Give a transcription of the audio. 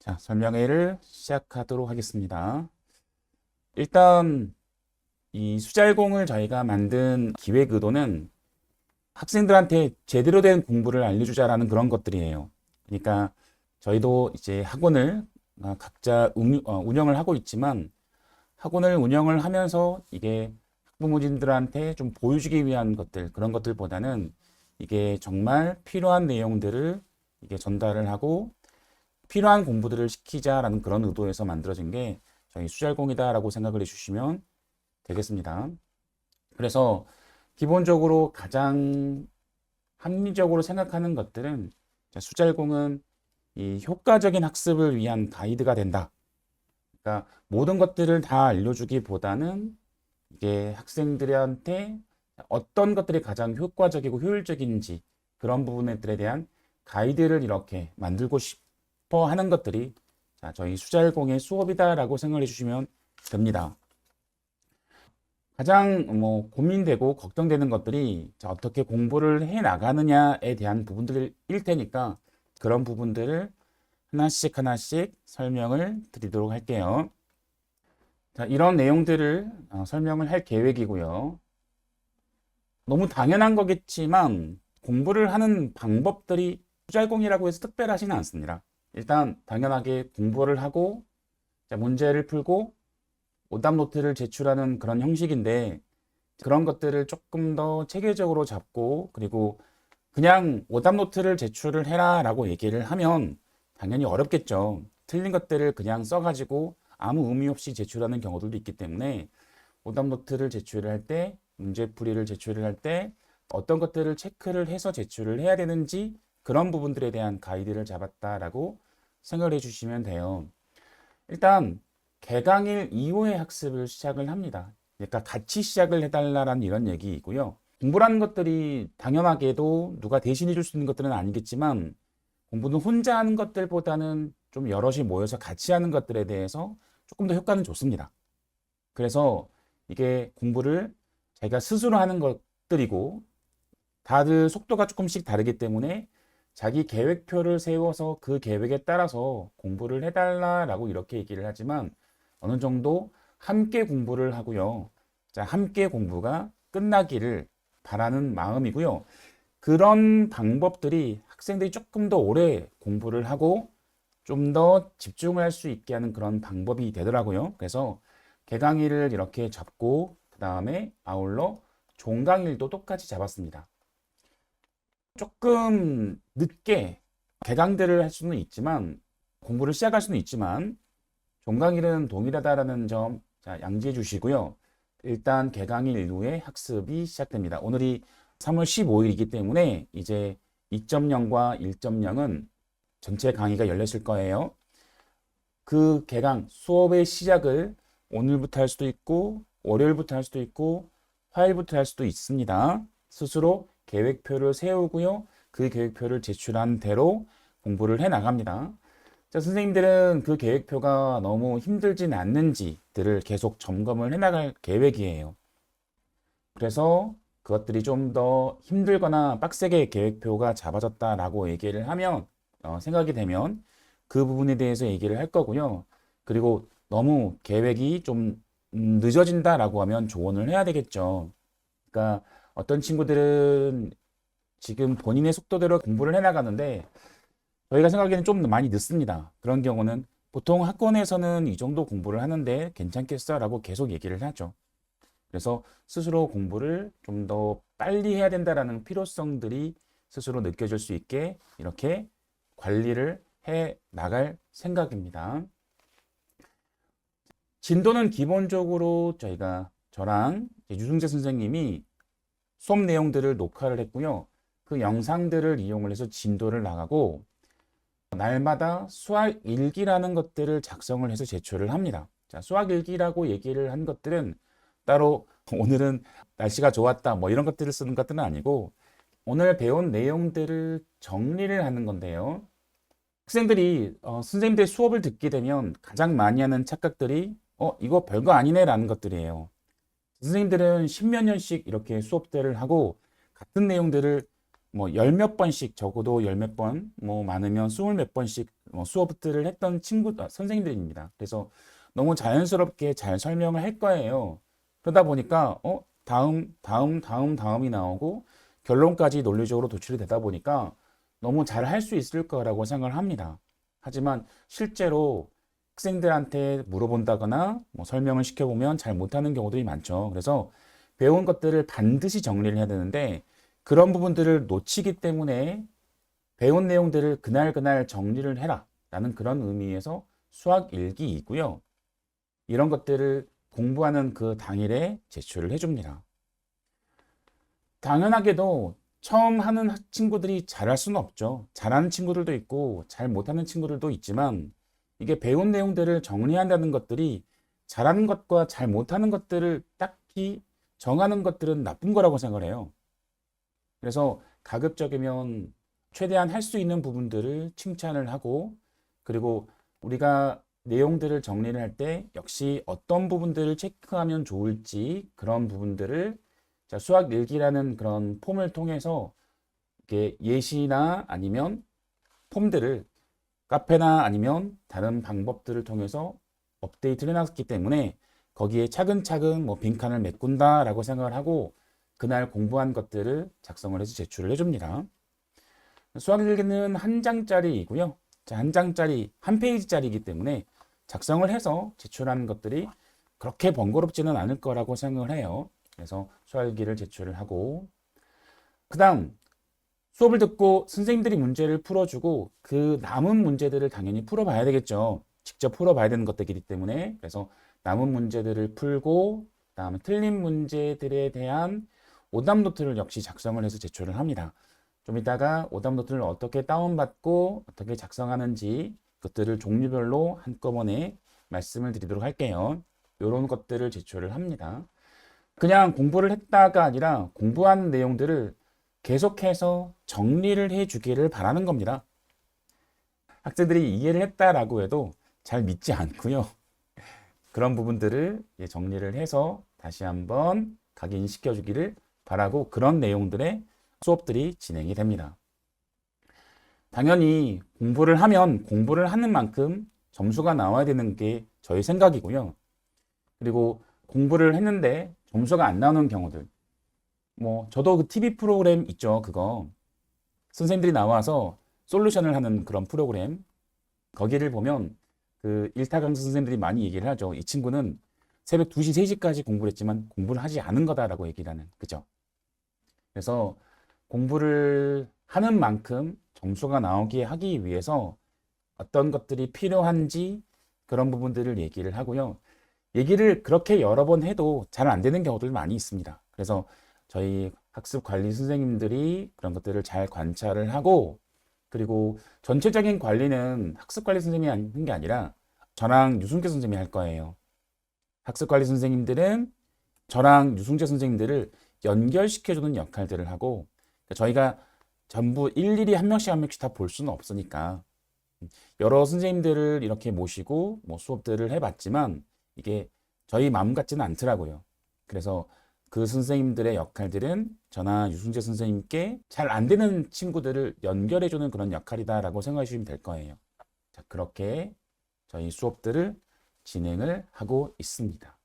자, 설명회를 시작하도록 하겠습니다. 일단 이 수잘공을 저희가 만든 기획 의도는 학생들한테 제대로 된 공부를 알려주자라는 그런 것들이에요. 그러니까 저희도 이제 학원을 각자 운영을 하고 있지만 학원을 운영을 하면서 이게 학부모님들한테 좀 보여주기 위한 것들, 그런 것들보다는 이게 정말 필요한 내용들을 이게 전달을 하고 필요한 공부들을 시키자라는 그런 의도에서 만들어진 게 저희 수잘공이다라고 생각을 해주시면 되겠습니다. 그래서 기본적으로 가장 합리적으로 생각하는 것들은 수잘공은 이 효과적인 학습을 위한 가이드가 된다. 그러니까 모든 것들을 다 알려주기보다는 이게 학생들한테 어떤 것들이 가장 효과적이고 효율적인지 그런 부분들에 대한 가이드를 이렇게 만들고 싶어 하는 것들이 저희 수잘공의 수업이다라고 생각해 주시면 됩니다. 가장 고민되고 걱정되는 것들이 어떻게 공부를 해 나가느냐에 대한 부분들일 테니까 그런 부분들을 하나씩 하나씩 설명을 드리도록 할게요. 자, 이런 내용들을 설명을 할 계획이고요. 너무 당연한 거겠지만 공부를 하는 방법들이 수잘공이라고 해서 특별하지는 않습니다. 일단 당연하게 공부를 하고 문제를 풀고 오답 노트를 제출하는 그런 형식인데 그런 것들을 조금 더 체계적으로 잡고 그리고 그냥 오답 노트를 제출을 해라 라고 얘기를 하면 당연히 어렵겠죠. 틀린 것들을 그냥 써가지고 아무 의미 없이 제출하는 경우들도 있기 때문에 오답 노트를 제출을 할 때, 문제풀이를 제출을 할 때 어떤 것들을 체크를 해서 제출을 해야 되는지 그런 부분들에 대한 가이드를 잡았다라고 생각을 해주시면 돼요. 일단 개강일 이후에 학습을 시작을 합니다. 그러니까 같이 시작을 해달라는 이런 얘기이고요. 공부라는 것들이 당연하게도 누가 대신해 줄 수 있는 것들은 아니겠지만 공부는 혼자 하는 것들보다는 좀 여럿이 모여서 같이 하는 것들에 대해서 조금 더 효과는 좋습니다. 그래서 이게 공부를 자기가 스스로 하는 것들이고 다들 속도가 조금씩 다르기 때문에 자기 계획표를 세워서 그 계획에 따라서 공부를 해달라라고 이렇게 얘기를 하지만 어느 정도 함께 공부를 하고요. 자, 함께 공부가 끝나기를 바라는 마음이고요. 그런 방법들이 학생들이 조금 더 오래 공부를 하고 좀 더 집중을 할 수 있게 하는 그런 방법이 되더라고요. 그래서 개강일을 이렇게 잡고 그 다음에 아울러 종강일도 똑같이 잡았습니다. 조금 늦게 개강들을 할 수는 있지만 공부를 시작할 수는 있지만 종강일은 동일하다라는 점 양지해 주시고요. 일단 개강일 이후에 학습이 시작됩니다. 오늘이 3월 15일이기 때문에 이제 2.0과 1.0은 전체 강의가 열렸을 거예요. 그 개강 수업의 시작을 오늘부터 할 수도 있고 월요일부터 할 수도 있고 화요일부터 할 수도 있습니다. 스스로 계획표를 세우고요. 그 계획표를 제출한 대로 공부를 해 나갑니다. 자, 선생님들은 그 계획표가 너무 힘들진 않는지들을 계속 점검을 해 나갈 계획이에요. 그래서 그것들이 좀 더 힘들거나 빡세게 계획표가 잡아졌다라고 얘기를 하면 생각이 되면 그 부분에 대해서 얘기를 할 거고요. 그리고 너무 계획이 좀 늦어진다라고 하면 조언을 해야 되겠죠. 그러니까 어떤 친구들은 지금 본인의 속도대로 공부를 해나가는데 저희가 생각하기에는 좀 많이 늦습니다. 그런 경우는 보통 학원에서는 이 정도 공부를 하는데 괜찮겠어? 라고 계속 얘기를 하죠. 그래서 스스로 공부를 좀 더 빨리 해야 된다라는 필요성들이 스스로 느껴질 수 있게 이렇게 관리를 해 나갈 생각입니다. 진도는 기본적으로 저랑 유승재 선생님이 수업 내용들을 녹화를 했고요. 그 영상들을 이용을 해서 진도를 나가고 날마다 수학 일기라는 것들을 작성을 해서 제출을 합니다. 자, 수학 일기라고 얘기를 한 것들은 따로 오늘은 날씨가 좋았다 뭐 이런 것들을 쓰는 것들은 아니고 오늘 배운 내용들을 정리를 하는 건데요. 학생들이 선생님들 수업을 듣게 되면 가장 많이 하는 착각들이 이거 별거 아니네 라는 것들이에요. 선생님들은 십몇 년씩 이렇게 수업들을 하고 같은 내용들을 뭐 열 몇 번씩, 적어도 열 몇 번, 뭐 많으면 스물 몇 번씩 수업들을 했던 선생님들입니다. 그래서 너무 자연스럽게 잘 설명을 할 거예요. 그러다 보니까 다음이 나오고 결론까지 논리적으로 도출이 되다 보니까 너무 잘 할 수 있을 거라고 생각을 합니다. 하지만 실제로 학생들한테 물어본다거나 뭐 설명을 시켜보면 잘 못하는 경우들이 많죠. 그래서 배운 것들을 반드시 정리를 해야 되는데 그런 부분들을 놓치기 때문에 배운 내용들을 그날 정리를 해라 라는 그런 의미에서 수학 일기이고요. 이런 것들을 공부하는 그 당일에 제출을 해줍니다. 당연하게도 처음 하는 친구들이 잘할 수는 없죠. 잘하는 친구들도 있고 잘 못하는 친구들도 있지만 이게 배운 내용들을 정리한다는 것들이 잘하는 것과 잘 못하는 것들을 딱히 정하는 것들은 나쁜 거라고 생각을 해요. 그래서 가급적이면 최대한 할 수 있는 부분들을 칭찬을 하고 그리고 우리가 내용들을 정리를 할 때 역시 어떤 부분들을 체크하면 좋을지 그런 부분들을 수학 일기라는 그런 폼을 통해서 이렇게 예시나 아니면 폼들을 카페나 아니면 다른 방법들을 통해서 업데이트를 해놨기 때문에 거기에 차근차근 뭐 빈칸을 메꾼다라고 생각을 하고 그날 공부한 것들을 작성을 해서 제출을 해줍니다. 수학일기는 한 장짜리이고요. 한 장짜리, 한 페이지짜리이기 때문에 작성을 해서 제출하는 것들이 그렇게 번거롭지는 않을 거라고 생각을 해요. 그래서 수학일기를 제출을 하고 그 다음 수업을 듣고 선생님들이 문제를 풀어주고 그 남은 문제들을 당연히 풀어봐야 되겠죠. 직접 풀어봐야 되는 것들이기 때문에 그래서 남은 문제들을 풀고 그다음에 틀린 문제들에 대한 오답 노트를 역시 작성을 해서 제출을 합니다. 좀 이따가 오답 노트를 어떻게 다운받고 어떻게 작성하는지 그것들을 종류별로 한꺼번에 말씀을 드리도록 할게요. 이런 것들을 제출을 합니다. 그냥 공부를 했다가 아니라 공부한 내용들을 계속해서 정리를 해주기를 바라는 겁니다. 학생들이 이해를 했다라고 해도 잘 믿지 않고요. 그런 부분들을 정리를 해서 다시 한번 각인시켜 주기를 바라고 그런 내용들의 수업들이 진행이 됩니다. 당연히 공부를 하면 공부를 하는 만큼 점수가 나와야 되는 게 저희 생각이고요. 그리고 공부를 했는데 점수가 안 나오는 경우들. 뭐 저도 그 TV 프로그램 있죠. 그거 선생님들이 나와서 솔루션을 하는 그런 프로그램 거기를 보면 그 일타 강사 선생님들이 많이 얘기를 하죠. 이 친구는 새벽 2시, 3시까지 공부를 했지만 공부를 하지 않은 거다라고 얘기를 하는 그죠. 그래서 공부를 하는 만큼 점수가 나오게 하기 위해서 어떤 것들이 필요한지 그런 부분들을 얘기를 하고요. 얘기를 그렇게 여러 번 해도 잘 안 되는 경우들 많이 있습니다. 그래서 저희 학습 관리 선생님들이 그런 것들을 잘 관찰을 하고 그리고 전체적인 관리는 학습 관리 선생님이 하는 게 아니라 저랑 유승재 선생님이 할 거예요. 학습 관리 선생님들은 저랑 유승재 선생님들을 연결시켜주는 역할들을 하고 저희가 전부 일일이 한 명씩 다 볼 수는 없으니까 여러 선생님들을 이렇게 모시고 뭐 수업들을 해봤지만 이게 저희 마음 같지는 않더라고요. 그래서 그 선생님들의 역할들은 저나 유승재 선생님께 잘 안 되는 친구들을 연결해주는 그런 역할이다라고 생각해 주시면 될 거예요. 자, 그렇게 저희 수업들을 진행을 하고 있습니다.